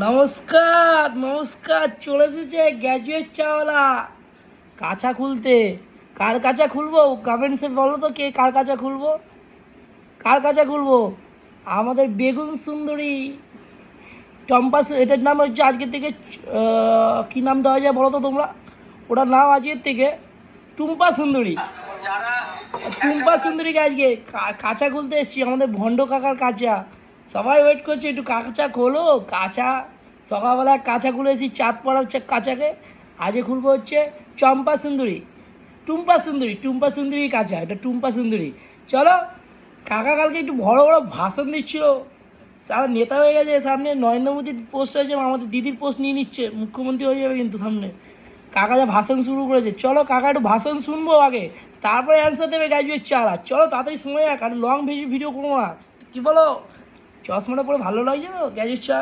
নমস্কার নমস্কার, চলে এসেছে গ্র্যাজুয়েট চাওয়ালা কাঁচা খুলতে। কার কাঁচা খুলবো কমেন্টসে বলো তো, কে কার কাঁচা খুলবো, কার কাঁচা খুলবো? আমাদের বেগুন সুন্দরী টম্পা, এটার নাম হচ্ছে আজকের থেকে কী নাম দেওয়া যায় বলো তো তোমরা? ওটার নাম আজকের থেকে টুম্পা সুন্দরী। টুম্পা সুন্দরীকে আজকে কাঁচা খুলতে এসেছি, আমাদের ভণ্ড কাকার কাঁচা। সবাই ওয়েট করছে, একটু কাঁচা খোলো। কাঁচা সকালবেলা কাঁচা খুলে এসেছি, চাঁদ পড়ার কাঁচাকে। আজকে খুলবো হচ্ছে চম্পা সুন্দরী, টুম্পা সুন্দরী, টুম্পা সুন্দরী কাঁচা, এটা টুম্পা সুন্দরী। চলো। কাকা কালকে একটু বড় বড় ভাষণ দিচ্ছিল, সারা নেতা হয়ে গেছে। সামনে নরেন্দ্র মোদীর পোস্ট হয়েছে, আমাদের দিদির পোস্ট নিয়ে নিচ্ছে, মুখ্যমন্ত্রী হয়ে যাবে কিন্তু সামনে। কাকা যা ভাষণ শুরু করেছে, চলো কাকা একটু ভাষণ শুনবো আগে, তারপরে অ্যান্সার দেবে গ্র্যাজুয়েট চালা। চলো তাড়াতাড়ি সময় আর লং ভিডিও করবো না, কী বলো? চশমাটা পরে ভালো লাগছে তো গ্র্যাজুয়েট চা।